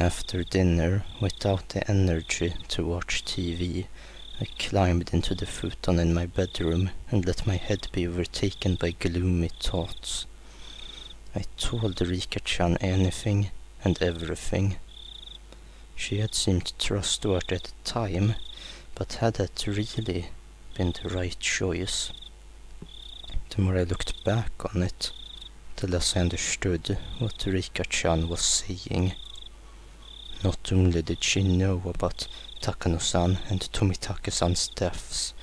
After dinner, without the energy to watch TV, I climbed into the futon in my bedroom and let my head be overtaken by gloomy thoughts. I told Rika-chan anything and everything. She had seemed trustworthy at the time, but had that really been the right choice? The more I looked back on it, the less I understood what Rika-chan was saying. Not only did she know about Takano-san and Tomitake-san's deaths,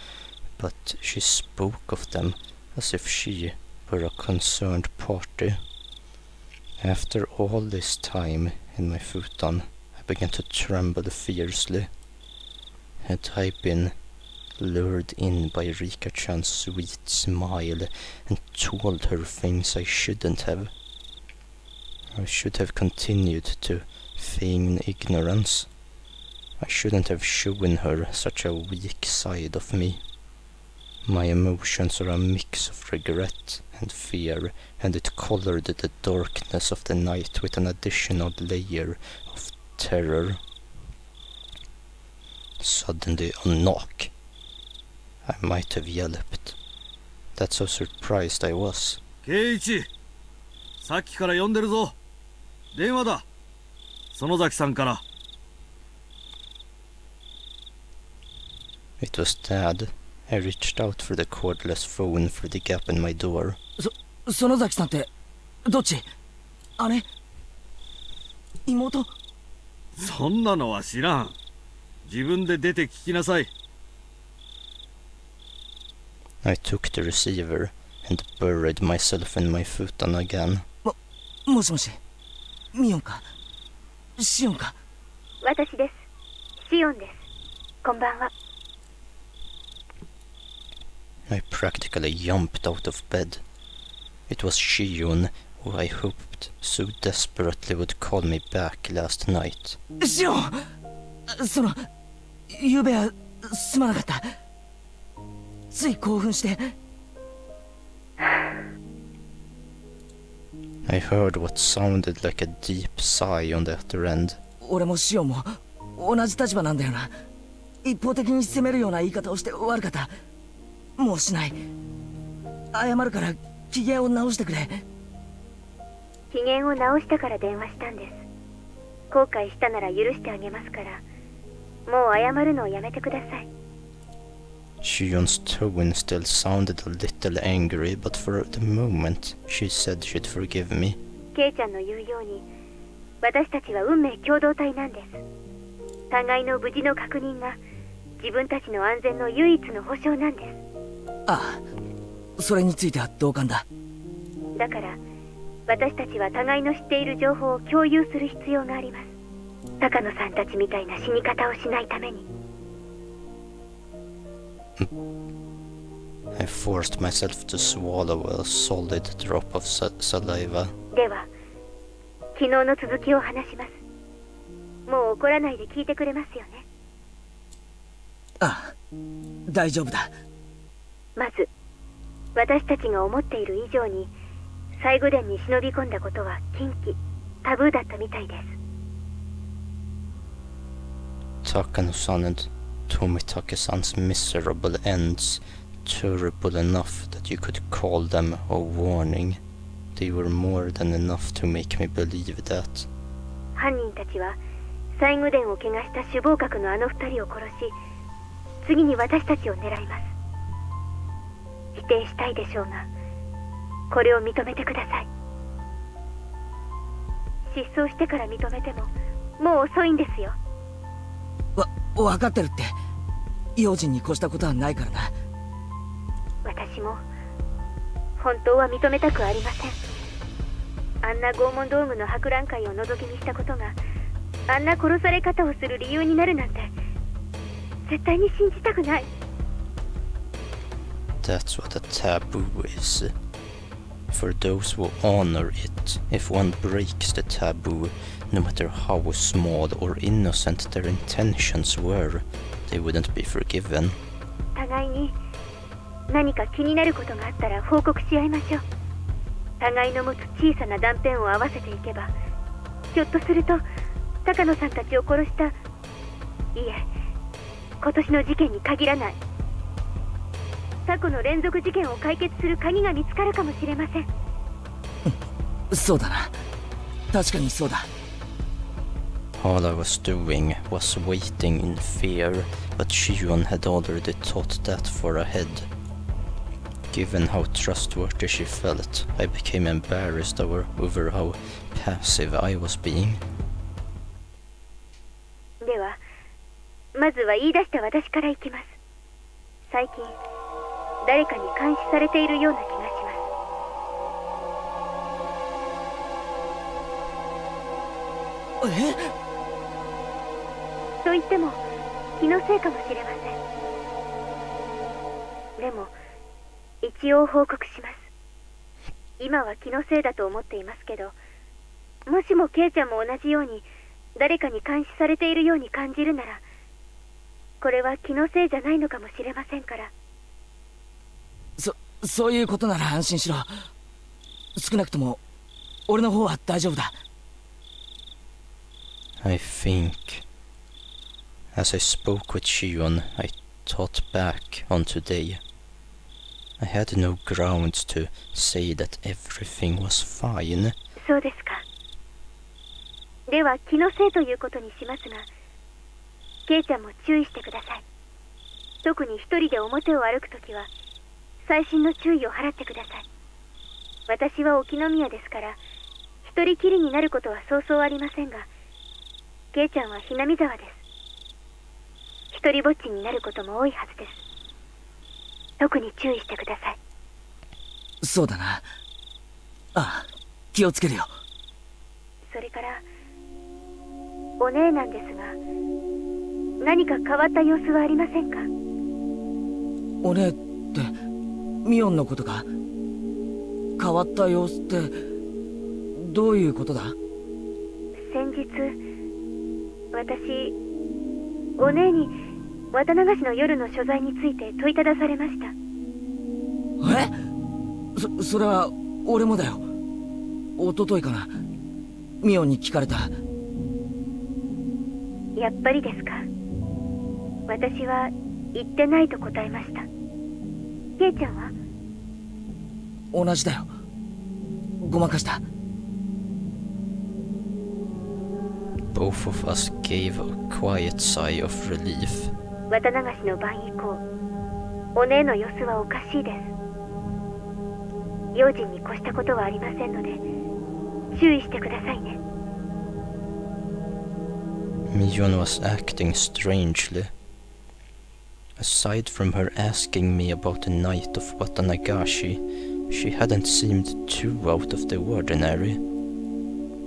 but she spoke of them as if she were a concerned party. After all this time in my futon, I began to tremble fiercely. Had I been lured in by Rika-chan's sweet smile and told her things I shouldn't have? I should have continued to feign ignorance. I shouldn't have shown her such a weak side of me. My emotions are a mix of regret and fear, and it colored the darkness of the night with an additional layer of terror. Suddenly a knock. I might have yelped. That's how surprised I was. Keiichi! さっきから呼んでるぞ。電話だ。園崎さんから。It was Dad. I reached out for the cordless phone through the gap in my door. 園崎さんってどっち？姉？妹？そんなのは知らん。自分で出て聞きなさい。I took the receiver and buried myself in my futon again. もしもし、ミオンか？シオンか？私です。シオンです。こんばんは。I practically jumped out of bed. It was Shion, who I hoped so desperately would call me back last night. シオン！ゆうべはすまなかった。つい興奮して。I heard what sounded like a deep sigh on the other end. 俺もシオンも同じ立場なんだよな。一方的に責めるような言い方をして悪かった。もうしない。謝るから機嫌を直してくれ。機嫌を直したから電話したんです。後悔したなら許してあげますから、もう謝るのをやめてください。Shion's tone still sounded a little angry, but for the moment she said she'd forgive me. ケイちゃんの言うように、私たちは運命共同体なんです。互いの無事の確認が自分たちの安全の唯一の保証なんです。ああ、それについては同感だ。だから私たちは互いの知っている情報を共有する必要があります。高野さんたちみたいな死に方をしないために。I forced myself to swallow a solid drop of saliva. では、昨日の続きを話します。もう怒らないで聞いてくれますよね。ああ、大丈夫だ。まず、私たちが思っている以上に西宮殿に忍び込んだことは禁忌、タブーだったみたいです。Takano-san and Tomitake-san's miserable ends, terrible enough that you could call them a warning. They were more than enough to make me believe that. 犯人たちは西宮殿を怪我した首謀格のあの二人を殺し、次に私たちを狙います。否定したいでしょうが、これを認めてください。失踪してから認めてももう遅いんですよ。分かってるって。用心に越したことはないからな。私も本当は認めたくありません。あんな拷問道具の博覧会を覗き見したことがあんな殺され方をする理由になるなんて絶対に信じたくない。That's what a taboo is. For those who honor it, if one breaks the taboo, no matter how small or innocent their intentions were, they wouldn't be forgiven. 互いに何か気になることがあったら報告し合いましょう。互いの持つ小さな断片を合わせていけば、ひょっとすると高野さんたちを殺した、いえ、今年の事件に限らない。過去の連続事件を解決する鍵が見つかるかもしれません。そうだな。確かにそうだ。All I was doing was waiting in fear, but Shion had already thought that far ahead. Given how trustworthy she felt, I became embarrassed over how passive I was being. では、まずは言い出した私からいきます。最近、誰かに監視されているような気がします。え？と言っても気のせいかもしれません。でも一応報告します。今は気のせいだと思っていますけど、もしもケイちゃんも同じように誰かに監視されているように感じるなら、これは気のせいじゃないのかもしれませんから。そういうことなら安心しろ。少なくとも俺の方は大丈夫だ。I think, as I spoke with Shion, I thought back on today. I had no grounds to say that everything was fine. そうですか。では気のせいということにしますが、ケイちゃんも注意してください。特に一人で表を歩くときは細心の注意を払ってください。私は沖宮ですから、一人きりになることはそうそうありませんが、ケイちゃんはひなみ沢です。一人ぼっちになることも多いはずです。特に注意してください。そうだな。ああ、気をつけるよ。それからお姉なんですが、何か変わった様子はありませんか？お姉ってミオンのことか？変わった様子ってどういうことだ？先日私、お姉に渡流しの夜の所在について問いただされました。それは俺もだよ。一昨日かな、ミオンに聞かれた。やっぱりですか。私は言ってないと答えました。ケイちゃんは？同じだよ。ごまかした。Both of us gave a quiet sigh of relief. 渡流しの晩以降、お姉の様子はおかしいです。用心に越したことはありませんので、注意してくださいね。Mion was acting strangely. Aside from her asking me about the night of Watanagashi, she hadn't seemed too out of the ordinary.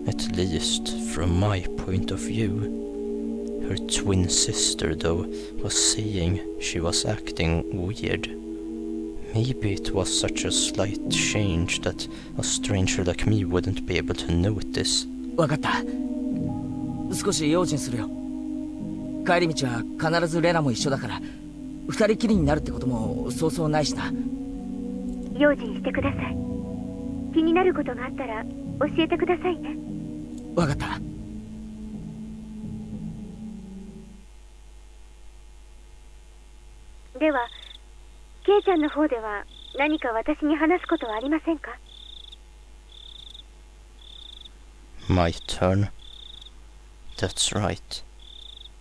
At least from my point of view. Her twin sister, though, was saying she was acting weird. Maybe it was such a slight change that a stranger like me wouldn't be able to notice. わかった。少し用心するよ。帰り道は必ずレナも一緒だから、二人きりになるってこともそうそうないしな。用心してください。気になることがあったら教えてくださいね。わかった。では、ケイちゃんの方では何か私に話すことはありませんか？ My turn. That's right.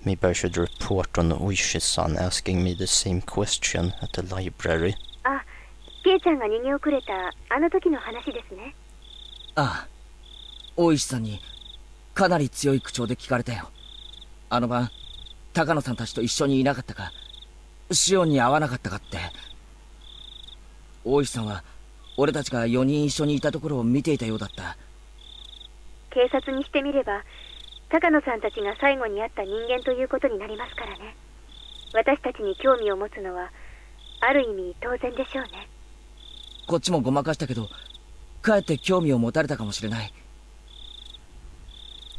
Maybe I should report on Oishi-san asking me the same question at the library. あ、ケイちゃんが逃げ遅れたあの時の話ですね。ああ、大石さんにかなり強い口調で聞かれたよ。あの晩、高野さんたちと一緒にいなかったか、シオンに会わなかったかって。大石さんは俺たちが4人一緒にいたところを見ていたようだった。警察にしてみれば、高野さんたちが最後に会った人間ということになりますからね。私たちに興味を持つのはある意味当然でしょうね。こっちもごまかしたけど、かえって興味を持たれたかもしれない。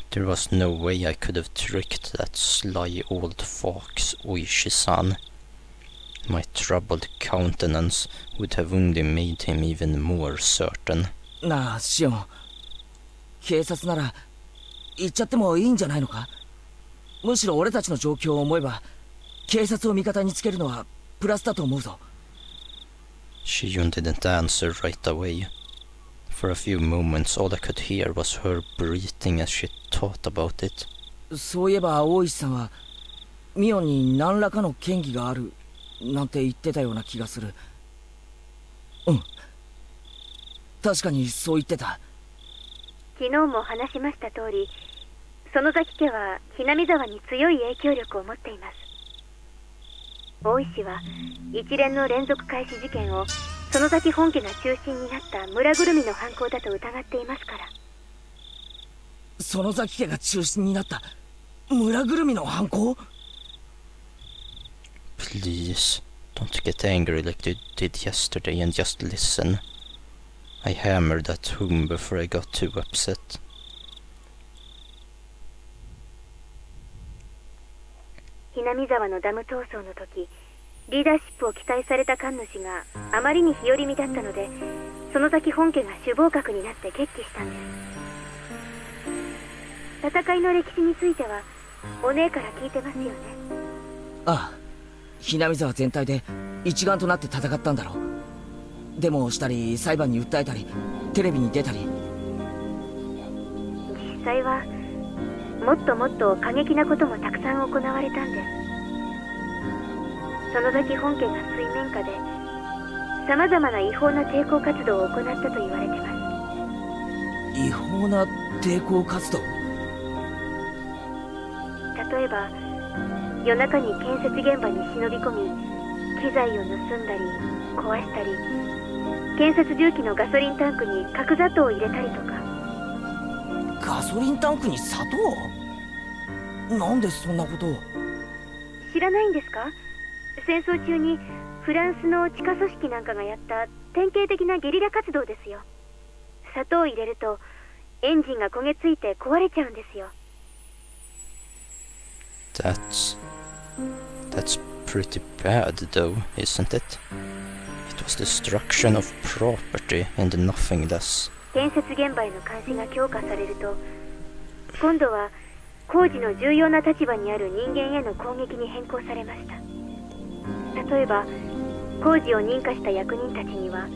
There was no way I could have tricked that sly old fox Oishi-san. My troubled countenance would have only made him even more certain. なあ、シオン。警察なら行っちゃってもいいんじゃないのか。むしろ俺たちの状況を思えば警察を味方につけるのはプラスだと思うぞ。 Shiyun didn't answer right away. For a few moments all I could hear was her breathing as she thought about it. そういえば大石さんはミオンに何らかの嫌疑があるなんて言ってたような気がする。うん、確かにそう言ってた。昨日も話しました通り、園崎家はひなみ沢に強い影響力を持っています。大石は一連の連続開始事件を園崎本家が中心になった村ぐるみの犯行だと疑っていますから。園崎家が中心になった村ぐるみの犯行？ Please, don't get angry like you did yesterday and just listen. I hammered at home before I got too upset. ひなみ沢のダム闘争の時、リーダーシップを期待された神主があまりに日和見だったので、園崎本家が首謀閣になって決起したんです。戦いの歴史についてはお姉から聞いてますよね。ああ、ひなみ沢全体で一丸となって戦ったんだろう。デモをしたり裁判に訴えたりテレビに出たり。実際はもっともっと過激なこともたくさん行われたんです。園崎本家が水面下でさまざまな違法な抵抗活動を行ったと言われてます。違法な抵抗活動？例えば夜中に建設現場に忍び込み、機材を盗んだり壊したり、建設重機のガソリンタンクに角砂糖を入れたりとか。ガソリンタンクに砂糖？なんでそんなことを？知らないんですか？戦争中にフランスの地下組織なんかがやった典型的なゲリラ活動ですよ。砂糖を入れるとエンジンが焦げついて壊れちゃうんですよ。That's pretty bad though, isn't it? It was destruction of property and nothingness. 建設現場への監視が強化されると、今度は工事の重要な立場にある人間への攻撃に変更されました。例えば工事を認可した役人たちには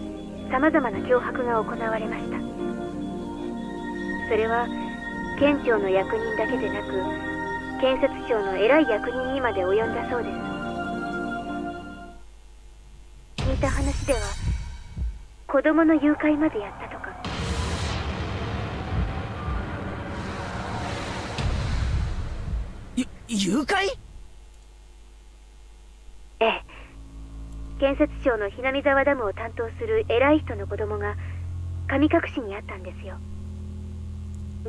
さまざまな脅迫が行われました。それは県庁の役人だけでなく建設省の偉い役人にまで及んだそうです。聞いた話では子供の誘拐までやったとか。誘拐？ええ、建設省のひなみ沢ダムを担当する偉い人の子供が神隠しにあったんですよ。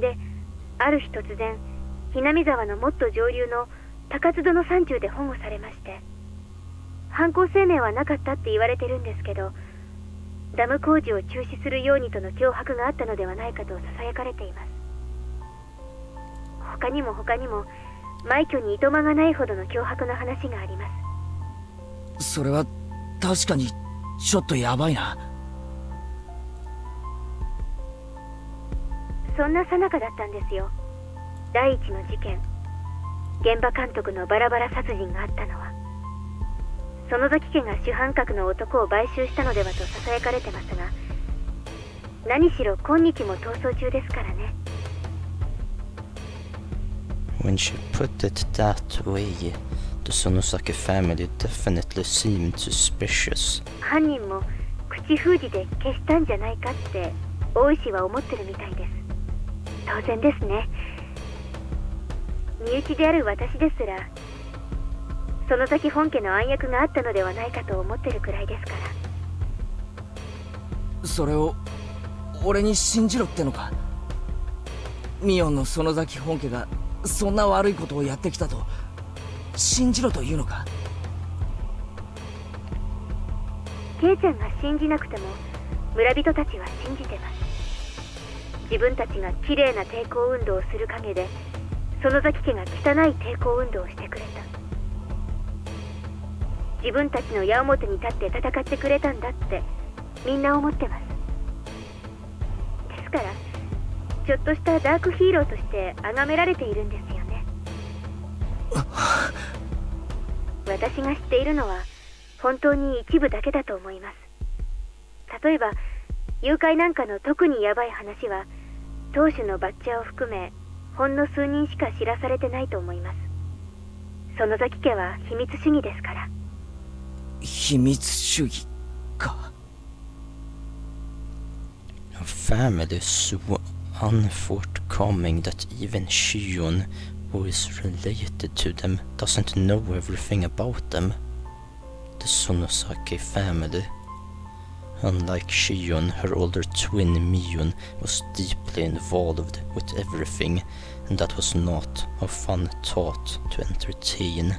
で、ある日突然ひなみ沢のもっと上流の高津戸の山中で保護されまして、犯行声明はなかったって言われてるんですけど、ダム工事を中止するようにとの脅迫があったのではないかと囁かれています。他にも枚挙にいとまがないほどの脅迫の話があります。それは確かにちょっとやばいな。そんな最中だったんですよ、第一の事件。現場監督のバラバラ殺人があったのは園崎家が主犯格の男を買収したのではと囁かれてますが、何しろ今日も逃走中ですからね。When she put it that way, the Sonosaki family definitely seemed suspicious. 犯人も口封じで消したんじゃないかって大石は思ってるみたいです。当然ですね。身内である私ですら園崎本家の暗躍があったのではないかと思ってるくらいですから。それを俺に信じろってのか？ミオンの園崎本家がそんな悪いことをやってきたと信じろというのか？ケイちゃんが信じなくても村人たちは信じてます。自分たちが綺麗な抵抗運動をする陰で園崎家が汚い抵抗運動をしてくれた。自分たちの矢面に立って戦ってくれたんだってみんな思ってます。ですからちょっとしたダークヒーローとして崇められているんですよね。私が知っているのは本当に一部だけだと思います。例えば誘拐なんかの特にヤバい話は当主のバッチャーを含めほんの数人しか知らされてないと思います。園崎家は秘密主義ですから。秘密主義か。A family so unforthcoming that even Shion, who is related to them, doesn't know everything about them. The Sonosake family. Unlike Shion, her older twin Miyun was deeply involved with everything, and that was not a fun thought to entertain.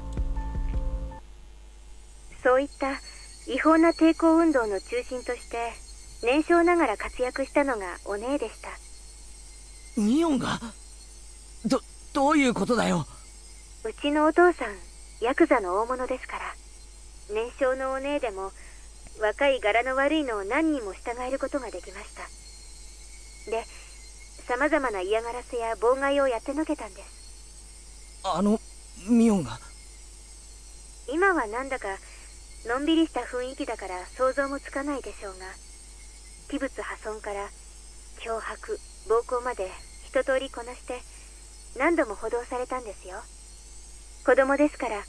そういった違法な抵抗運動の中心として年少ながら活躍したのがお姉でした。ミオンがどういうことだよ。うちのお父さんヤクザの大物ですから、年少のお姉でも若い柄の悪いのを何人も従えることができました。で、様々な嫌がらせや妨害をやってのけたんです。ミオンが。今はなんだかのんびりした雰囲気だから想像もつかないでしょうが、器物破損から脅迫、暴行まで一通りこなして何度も補導されたんですよ。子供ですから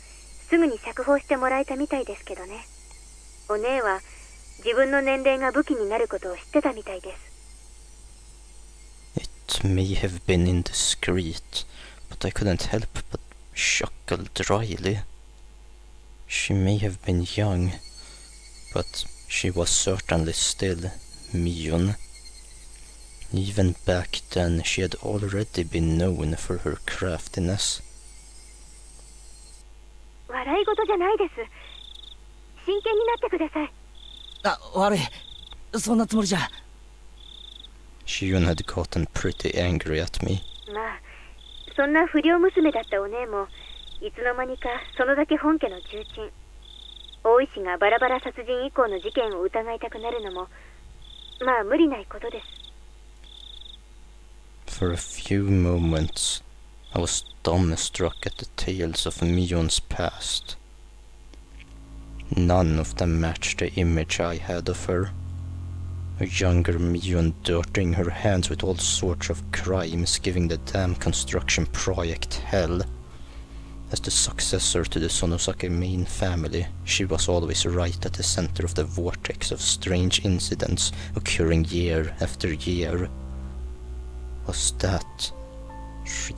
すぐに釈放してもらえたみたいですけどね。お姉は自分の年齢が武器になることを知ってたみたいです。It may have been indiscreet, but I couldn't help but chuckle dryly. She may have been young, but she was certainly still Miyun. Even back then she had already been known for her craftiness. 笑い事じゃないです。真剣になってください。悪い。そんなつもりじゃ。Shion had gotten pretty angry at me. まあ、そんな不良娘だったお姉もいつの間にかそのだけ本家の重鎮。大石がバラバラ殺人以降の事件を疑いたくなるのもまあ無理ないことです。For a few moments, I was dumbstruck at the tales of Mion's past. None of them matched the image I had of her. A younger Mion dirtying her hands with all sorts of crimes, giving the damn construction project hell. As the successor to the Sonosake main family, she was always right at the center of the vortex of strange incidents occurring year after year. Was that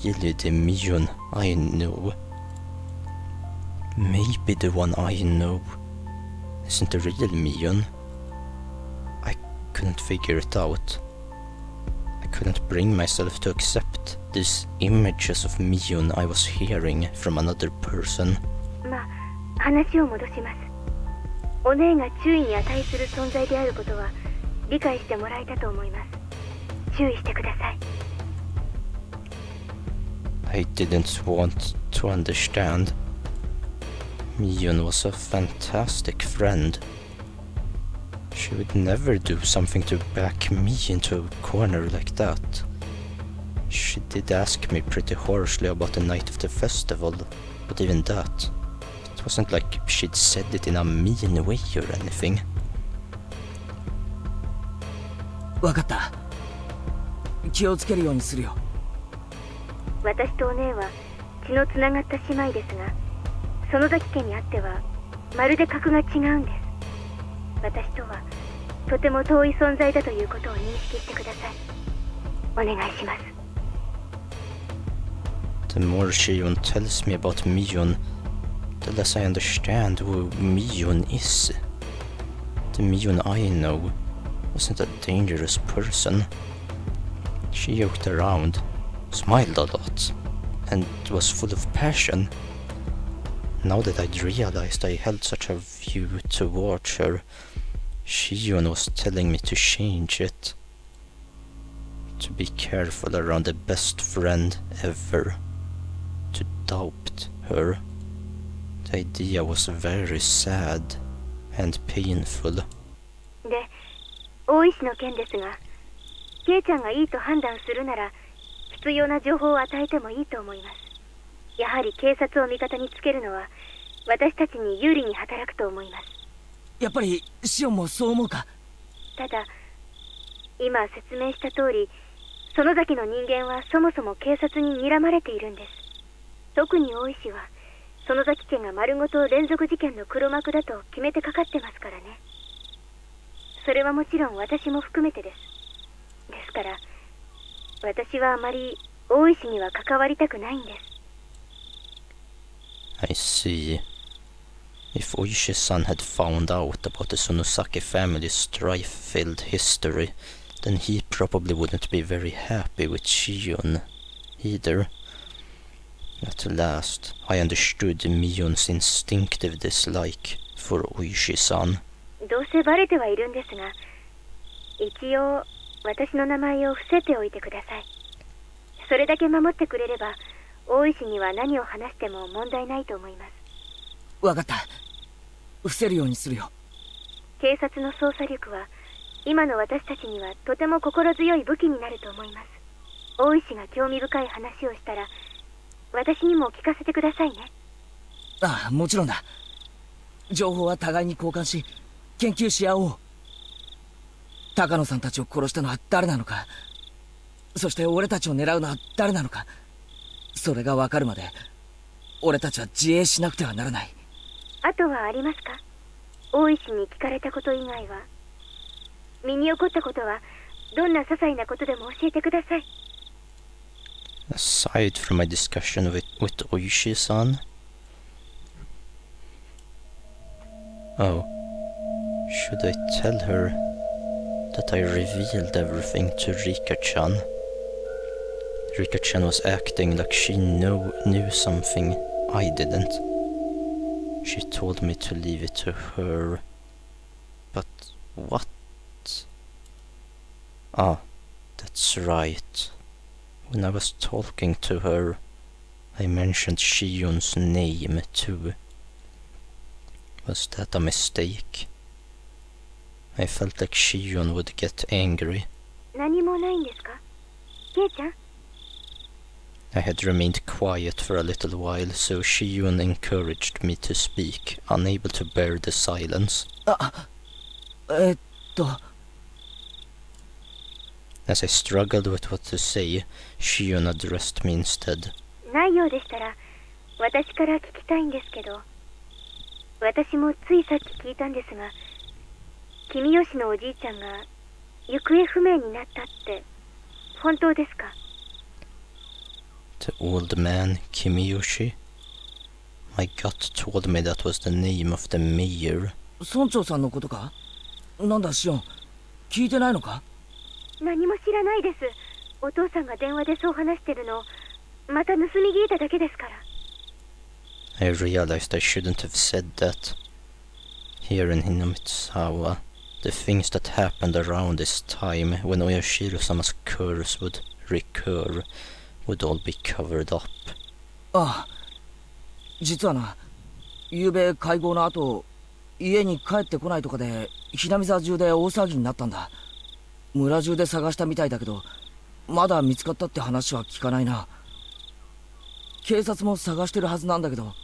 really the Mion I know? Maybe the one I know isn't the real Mion. I couldn't figure it out. I couldn't bring myself to accept these images of Mion I was hearing from another person. まあ、話を戻します。お姉が注意に値する存在であることは理解してもらえたと思います。注意してください。I didn't want to understand. Mion was a fantastic friend. She would never do something to back me into a corner like that. She did ask me pretty harshly about the night of the festival, but even that, it wasn't like she'd said it in a mean way or anything. わかった。気をつけるようにするよ。私とお姉は血のつながった姉妹ですが、園崎家にあってはまるで格が違うんです。私とはとても遠い存在だということを認識してください。お願いします。The more Shion tells me about Mion, the less I understand who Mion is. The Mion I know wasn't a dangerous person. She joked around, smiled a lot, and was full of passion. Now that I'd realized I held such a view towards her, Shion was telling me to change it. To be careful around the best friend ever. To doubt her. The idea was very sad and painful. で、大石の件ですが、ケイちゃんがいいと判断するなら必要な情報を与えてもいいと思います。やはり警察を味方につけるのは私たちに有利に働くと思います。やっぱりシオンもそう思うか？ただ今説明した通り、園崎の人間はそもそも警察に睨まれているんです。特に大石は園崎家が丸ごと連続事件の黒幕だと決めてかかってますからね。それはもちろん私も含めてです。ですから私はあまり大石には関わりたくないんです。I see. If Oishi-san had found out about the Sonosaki family's strife-filled history, then he probably wouldn't be very happy with Shion either. At last, I understood Mion's instinctive dislike for Oishi-san. どうせバレてはいるんですが、一応私の名前を伏せておいてください。それだけ守ってくれれば、大石には何を話しても問題ないと思います。わかった。伏せるようにするよ。警察の捜査力は今の私たちにはとても心強い武器になると思います。大石が興味深い話をしたら私にも聞かせてくださいね。ああ、もちろんだ。情報は互いに交換し研究し合おう。高野さんたちを殺したのは誰なのか、そして俺たちを狙うのは誰なのか、それが分かるまで俺たちは自衛しなくてはならない。あとはありますか？大石に聞かれたこと以外は。身に起こったことはどんな些細なことでも教えてください。 Aside from my discussion with Oishi-san? Oh, should I tell her that I revealed everything to Rika-chan? Rika-chan was acting like she knew something I didn't. She told me to leave it to her. But what? Ah, that's right. When I was talking to her, I mentioned Shion's name too. Was that a mistake? I felt like Shion would get angry. 何もないんですか？ケイちゃん？ I had remained quiet for a little while, so Shion encouraged me to speak, unable to bear the silence. As I struggled with what to say, Shion addressed me instead. ないようでしたら私から聞きたいんですけど、私もついさっき聞いたんですが、君吉のおじいちゃんが行方不明になったって本当ですか？ The old man, Kimiyoshi? My gut told me that was the name of the mayor. 村長さんのことか？なんだシオン、聞いてないのか？何も知らないです。お父さんが電話でそう話してるのまた盗み聞いただけですから。 I realized I shouldn't have said that. Here in Hinomitsuhawa, the things that happened around this time when Oyashiro-sama's curse would recur would all be covered up. ああ、実はな、昨べ会合の後、家に帰ってこないとかでひなみ沢中で大騒ぎになったんだ。村中で探したみたいだけど、まだ見つかったって話は聞かないな。警察も探してるはずなんだけど。なんで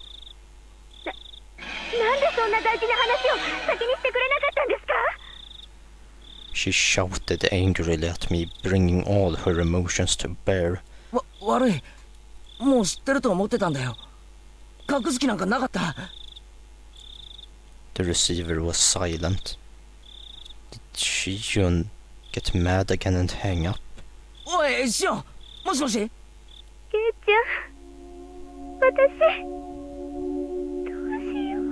そんな大事な話を先にしてくれなかったんですか？ She shouted angrily at me, bringing all her emotions to bear. 悪い。もう知ってると思ってたんだよ。隠す気なんかなかった。The receiver was silent. Did Shion get mad again and hang up? おい、シオン、もしもし？ケイちゃん、私どうしよう。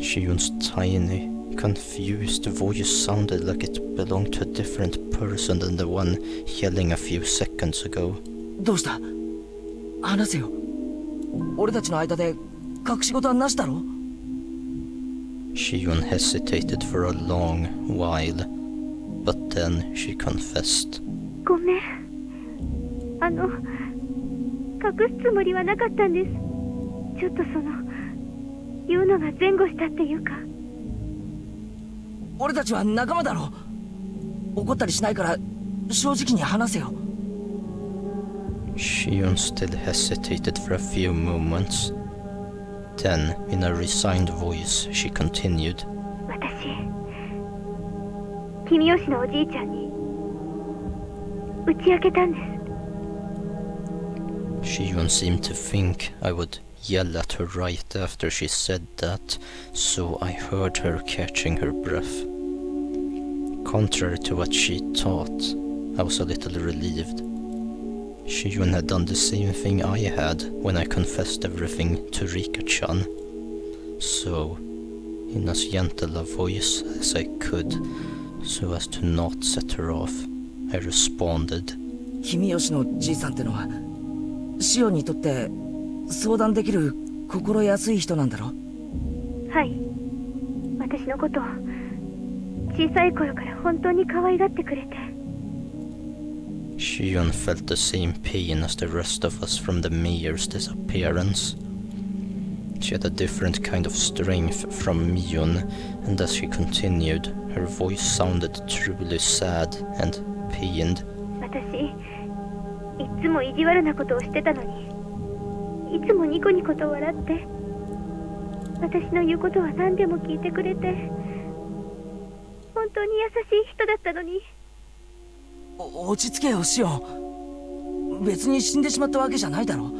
Shion's tiny, confused voice sounded like it belonged to a different person than the one yelling a few seconds ago. どうした？話せよ。俺たちの間で隠し事はなしだろ？ Shion hesitated for a long while, but then she confessed. ごめん。隠すつもりはなかったんです。ちょっと言うのが前後したっていうか。俺たちは仲間だろ。怒ったりしないから正直に話せよ。 Shion still hesitated for a few moments. Then, in a resigned voice, she continued. 私、君吉のおじいちゃんに打ち明けたんです。Shion seemed to think I would yell at her right after she said that, so I heard her catching her breath. Contrary to what she thought, I was a little relieved. Shion had done the same thing I had when I confessed everything to Rika-chan. So, in as gentle a voice as I could, so as to not set her off, I responded. 君吉のじいさんってのはシオンにとって相談できる心安い人なんだろ？はい、私のことを小さい頃から本当に可愛がってくれて。Shion felt the same pain as the rest of us from the mayor's disappearance. She had a different kind of strength from Mion, and as she continued, her voice sounded truly sad and pained. 私、いつも意地悪なことをしてたのに、いつもニコニコと笑って、私の言うことは何でも聞いてくれて、本当に優しい人だったのに。落ち着けよ、シオン。別に死んでしまったわけじゃないだろ。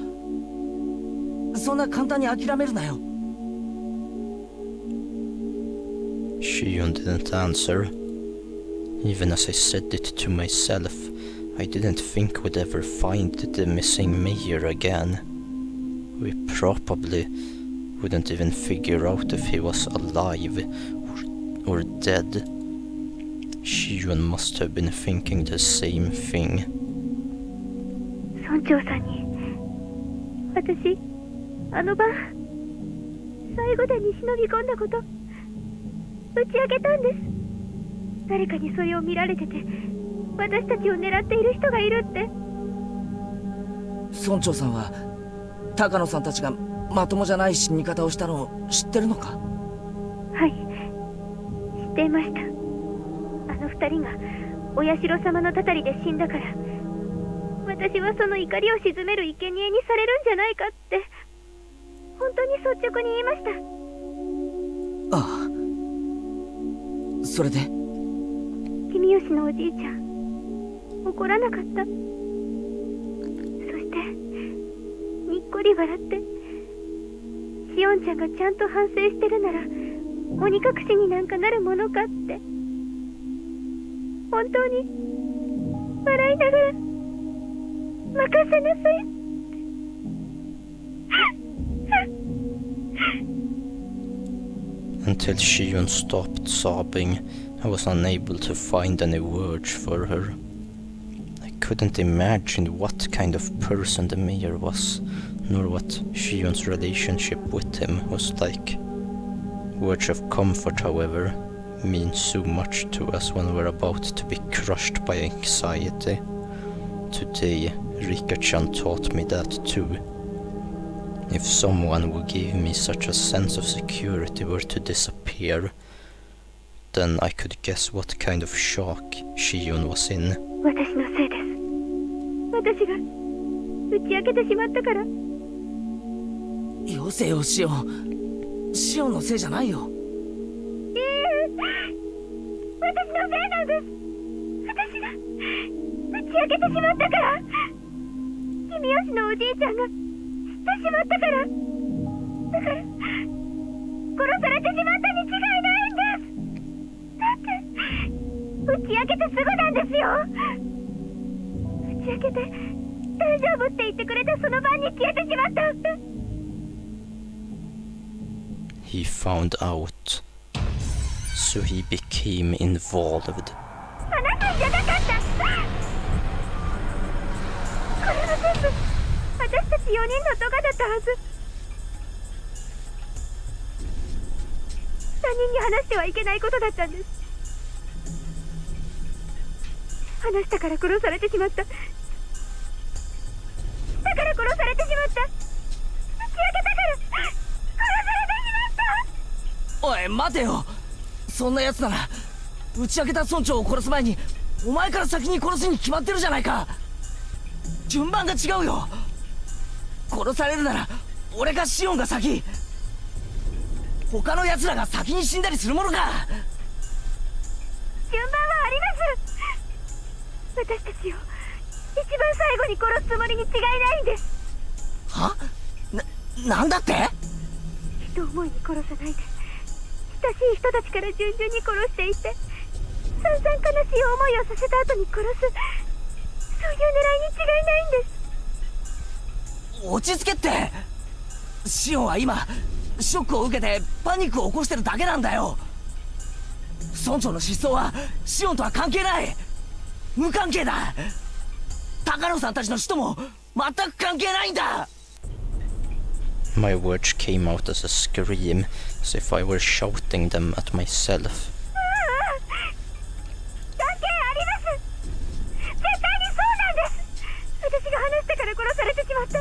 そんな簡単に諦めるなよ。Shion didn't answer. Even as I said it to myself, I didn't think we'd ever find the missing mayor again. We probably wouldn't even figure out if he was alive or dead. Shion must have been thinking the same thing. 村長さんに、私、あの晩、最後でに忍び込んだこと、打ち明けたんです。誰かにそれを見られてて、私たちを狙っている人がいるって。村長さんは高野さんたちがまともじゃない死に方をしたのを知ってるのか？はい、知っていました。あの二人がお社様のたたりで死んだから、私はその怒りを鎮める生贄にされるんじゃないかって本当に率直に言いました。ああ、それで君吉のおじいちゃん、怒らなかった。そしてにっこり笑って、シオンちゃんがちゃんと反省してるなら鬼隠しになんかなるものかって、本当に笑いながら任せなさい。Until Shion stopped sobbing, I was unable to find any words for her. I couldn't imagine what kind of person the mayor was, nor what Shion's relationship with him was like. Words of comfort, however, mean so much to us when we're about to be crushed by anxiety. Today, Rika-chan taught me that too. If someone who gave me such a sense of security were to disappear, then I could guess what kind of shock Shion was in. 私のせいです。私が打ち明けてしまったから。よせよ、シオン。シオンのせいじゃないよ。私のせいなんです。私が打ち明けてしまったから。君吉のおじいちゃんが知ってしまったから。だから殺されてしまったに違いないんです。だって打ち明けてすぐなんですよ。打ち明けて大丈夫って言ってくれたその晩に消えてしまった。He found out, so he became involved. 話すんじゃなかった。これは全部私たち4人の咎だったはず。3人に話してはいけないことだったんです。話したから殺されてしまった。だから殺されてしまった。打ち明けたから殺されてしまった。おい、待てよ。そんな奴なら打ち明けた村長を殺す前にお前から先に殺すに決まってるじゃないか。順番が違うよ。殺されるなら俺かシオンが先。他の奴らが先に死んだりするものか。順番はあります。私たちを一番最後に殺すつもりに違いないんです。は？なんだって？人思いに殺さないで、親しい人たちから順々に殺していって、散々悲しい思いをさせた後に殺す、そういう狙いに違いないんです。落ち着けって。シオンは今ショックを受けてパニックを起こしてるだけなんだよ。村長の失踪はシオンとは関係ない。無関係だ。高野さんたちの死とも全く関係ないんだ。My words came out as a scream, as if I were shouting them at myself. 関係あります。絶対にそうなんです。私が話してから殺されてしまった。だ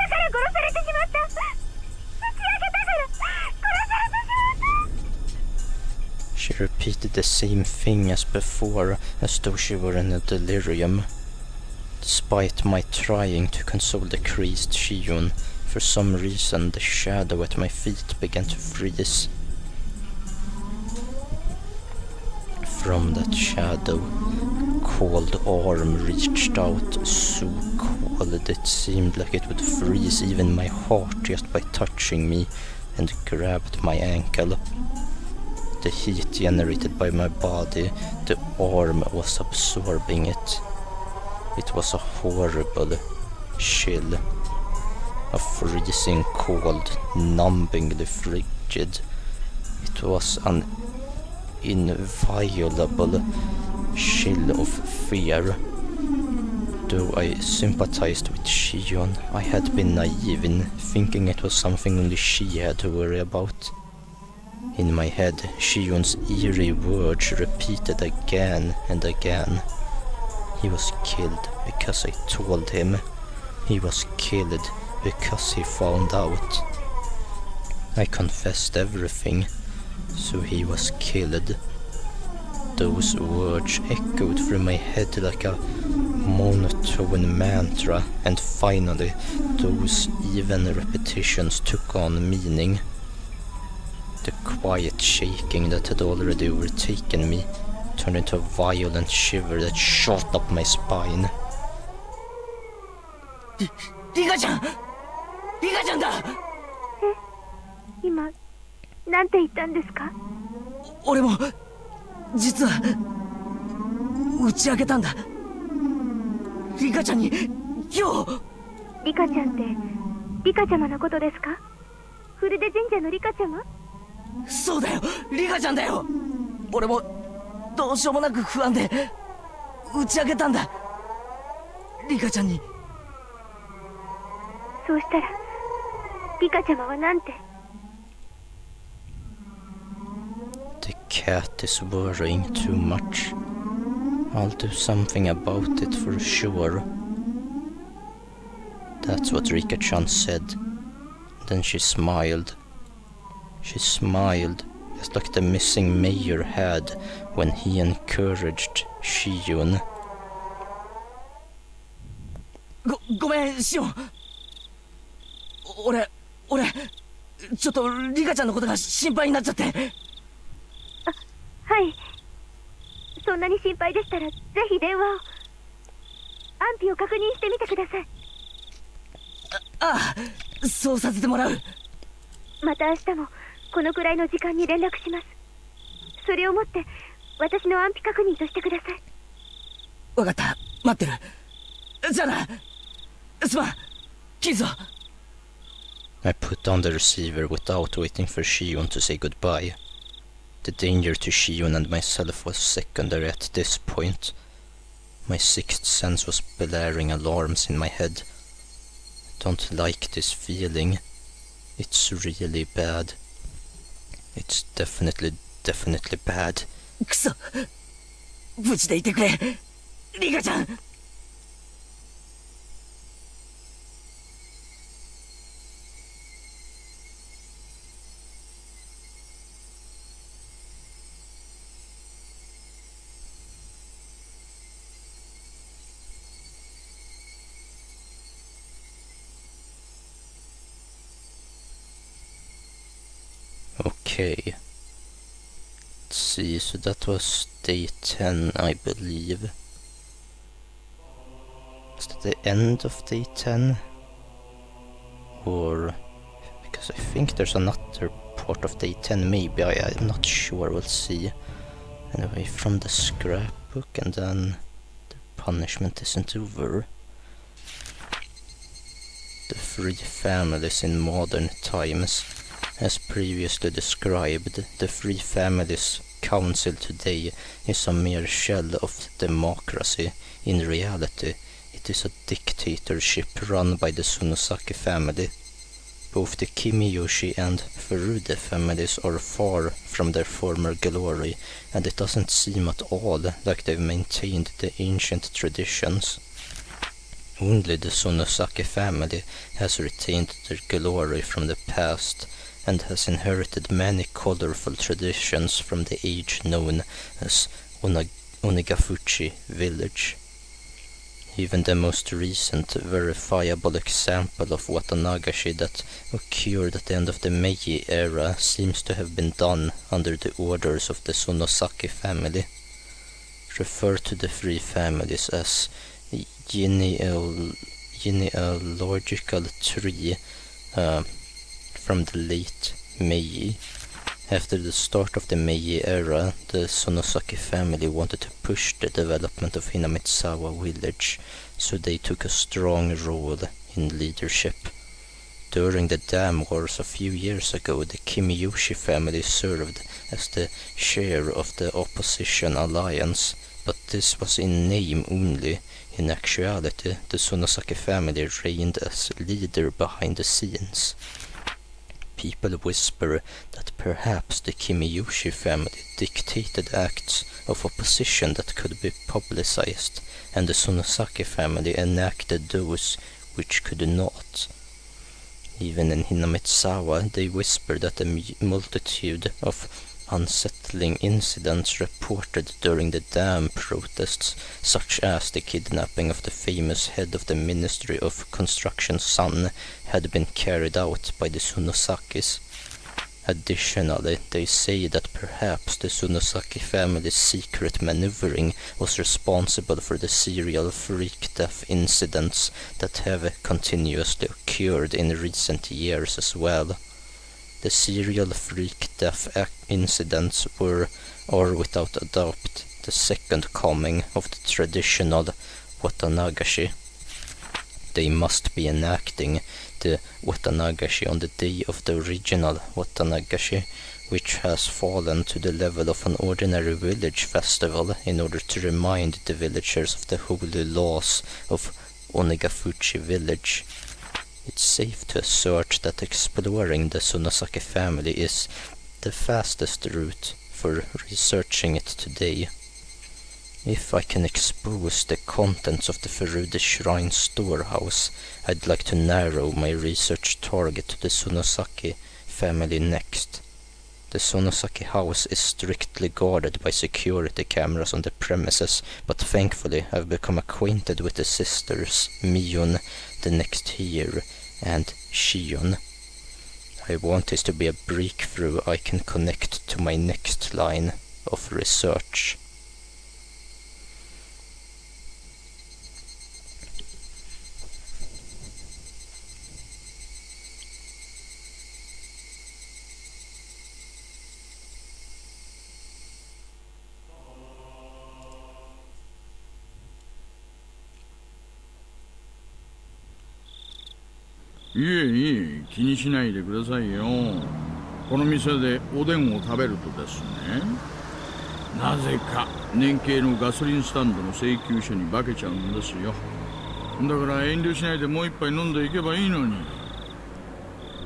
から殺されてしまった。打ち明けたから殺されてしまった。 She repeated the same thing as before, as though she were in a delirium. Despite my trying to console the crazed Shion, for some reason the shadow at my feet began to freeze. From that shadow, a cold arm reached out, so cold it seemed like it would freeze even my heart just by touching me, and grabbed my ankle. The heat generated by my body, the arm was absorbing it. It was a horrible chill, a freezing cold, numbingly frigid. It was an inviolable chill of fear. Though I sympathized with Shion, I had been naive in thinking it was something only she had to worry about. In my head, Shion's eerie words repeated again and again. He was killed because I told him. He was killed because he found out. I confessed everything, so he was killed. Those words echoed through my head like a monotone mantra, and finally those even repetitions took on meaning. The quiet shaking that had already overtaken me turned into a violent shiver that shot up my spine. リカちゃん！リカちゃんだ！今、なんて言ったんですか？俺も、実は、打ち明けたんだ。リカちゃんに、今日！リカちゃんって、リカちゃまのことですか？フルデ神社のリカちゃま？そうだよ、リカちゃんだよ。俺もどうしようもなく不安で打ち明けたんだ。リカちゃんに。そうしたらリカちゃまはなんて？ The cat is worrying too much. I'll do something about it for sure. That's what Rika-chan said. Then she smiled. She smiled, just like the missing mayor had when he encouraged Shion. ごめん、シオン。俺、ちょっとリカちゃんのことが心配になっちゃって。はい。そんなに心配でしたら、ぜひ電話を。安否を確認してみてください。ああ、そうさせてもらう。また明日もこのくらいの時間に連絡します。それをもって私の安否確認としてください。わかった、待ってる。じゃあな。すまん、切るぞ。I put on the receiver without waiting for Shion to say goodbye. The danger to Shion and myself was secondary at this point. My sixth sense was blaring alarms in my head. I don't like this feeling. It's really bad. It's definitely bad. くそ、無事でいてくれ、リカちゃん。Okay. Let's see, so that was day 10, I believe. Was that the end of day 10? Or... because I think there's another part of day 10, maybe, I'm not sure, we'll see. Anyway, from the scrapbook, and then the punishment isn't over. The 3 families in modern times. As previously described, the 3 families council today is a mere shell of democracy. In reality, it is a dictatorship run by the Tsunosaki family. Both the Kimiyoshi and Furude families are far from their former glory, and it doesn't seem at all like they've maintained the ancient traditions. Only the Tsunosaki family has retained their glory from the past, and has inherited many colorful traditions from the age known as Onagafuchi village. Even the most recent verifiable example of Watanagashi that occurred at the end of the Meiji era seems to have been done under the orders of the Tsunosaki family. Refer to the 3 families as genealogical tree from the late Meiji. After the start of the Meiji era, the Tsunosaki family wanted to push the development of Hinamitsuwa village, so they took a strong role in leadership. During the dam wars a few years ago, the Kimiyoshi family served as the chair of the opposition alliance, but this was in name only. In actuality, the Tsunosaki family reigned as leader behind the scenes. People whisper that perhaps the Kimiyoshi family dictated acts of opposition that could be publicized, and the Tsunosaki family enacted those which could not. Even in Hinamitsuwa, they whisper that a multitude of unsettling incidents reported during the dam protests, such as the kidnapping of the famous head of the Ministry of Construction's son, had been carried out by the Tsunosakis. Additionally, they say that perhaps the Tsunosaki family's secret maneuvering was responsible for the serial freak death incidents that have continuously occurred in recent years as well. The serial freak death incidents are without a doubt the second coming of the traditional Watanagashi. They must be enacting the Watanagashi on the day of the original Watanagashi, which has fallen to the level of an ordinary village festival in order to remind the villagers of the holy laws of Onagafuchi village. It's safe to assert that exploring the Tsunosaki family is the fastest route for researching it today. If I can expose the contents of the Furude Shrine storehouse, I'd like to narrow my research target to the Tsunosaki family next. The Tsunosaki house is strictly guarded by security cameras on the premises, but thankfully I've become acquainted with the sisters, Mion, the next year, and Shion. I want this to be a breakthrough I can connect to my next line of research.いえいえ、気にしないでくださいよ。この店でおでんを食べるとですね、なぜか年系のガソリンスタンドの請求書に化けちゃうんですよ。だから遠慮しないでもう一杯飲んでいけばいいのに。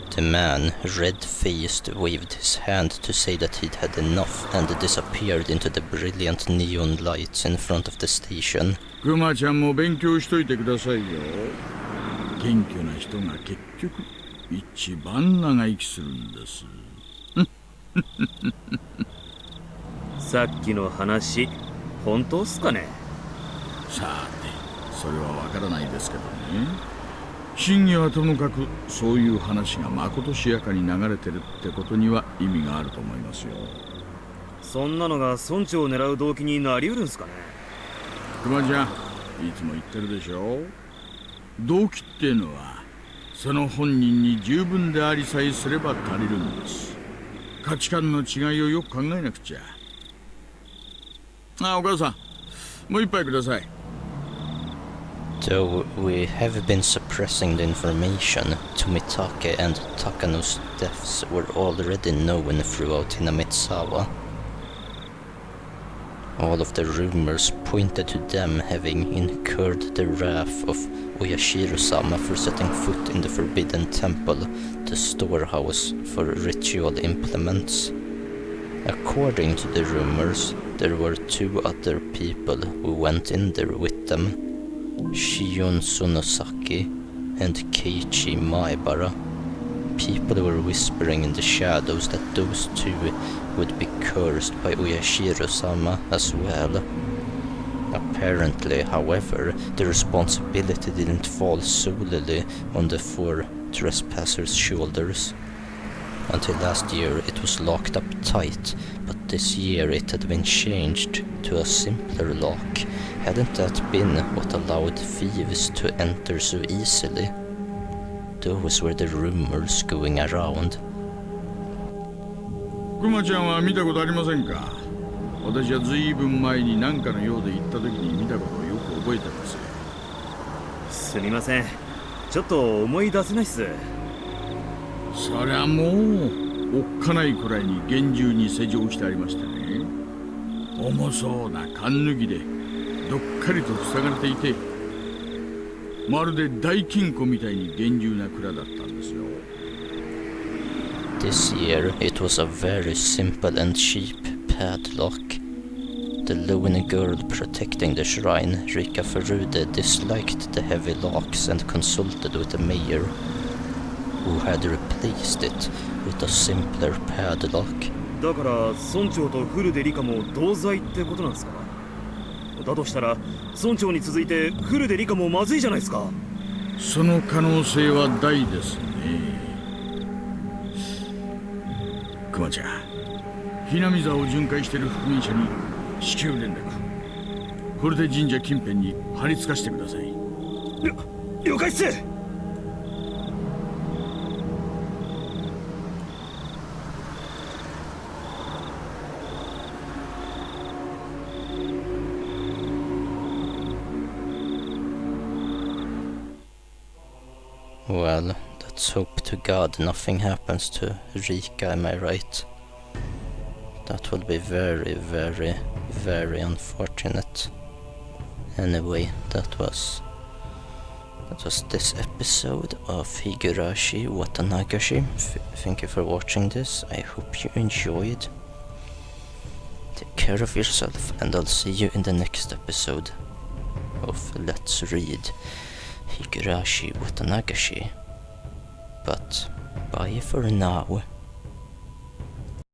The man, red-faced, waved his hand to say that he'd had enough and disappeared into the brilliant neon lights in front of the station. クマちゃんも勉強しといてくださいよ。謙虚な人が結局一番長生きするんです。さっきの話、本当っすかね？さて、それはわからないですけどね。真偽はともかくそういう話がまことしやかに流れてるってことには意味があると思いますよ。そんなのが村長を狙う動機になりうるんすかね。熊ちゃん、いつも言ってるでしょ。動機っていうのはその本人に十分でありさえすれば足りるんです。価値観の違いをよく考えなくちゃ。お母さん、もう一杯ください。Though we have been suppressing the information, Tomitake and Takano's deaths were already known throughout Hinamitsawa. All of the rumors pointed to them having incurred the wrath of Oyashiro-sama for setting foot in the Forbidden Temple, the storehouse for ritual implements. According to the rumors, there were 2 other people who went in there with them, Shion Sonosaki and Keiichi Maebara. People were whispering in the shadows that those 2 would be cursed by Oyashiro-sama as well. Apparently, however, the responsibility didn't fall solely on the 4 trespassers' shoulders. Until last year it was locked up tight, but this year it had been changed to a simpler lock. Hadn't that been what allowed thieves to enter so easily? Those were the rumors going around. クマちゃんは見たことありませんか。私はずいぶん前に何かのようで行った時に見たことをよく覚えてます。すみません、ちょっと思い出せないっす。そりゃもうおっかないくらいに厳重に施錠してありましたね。重そうな缶抜きでどっかりと塞がれていて、まるで大金庫みたいに厳重な蔵だったんですよ。This year it was a very simple and cheap padlock. The lone girl protecting the shrine, Rika Ferude, disliked the heavy locks and consulted with the mayor, who had replaced it with a simpler padlock. だから村長とフルデリカも同罪ってことなんですか。だとしたら村長に続いてフルデリカもまずいじゃないですか。その可能性は大ですね。クマちゃん、ひなみ座を巡回している復元者に至急連絡。フルデ神社近辺に張り付かしてください。了解っす。Well, let's hope to God nothing happens to Rika, am I right? That would be very, very, very unfortunate. Anyway, that was this episode of Higurashi Watanagashi. Thank you for watching this. I hope you enjoyed. Take care of yourself, and I'll see you in the next episode of Let's Read Higurashi Watanagashi. But bye for now.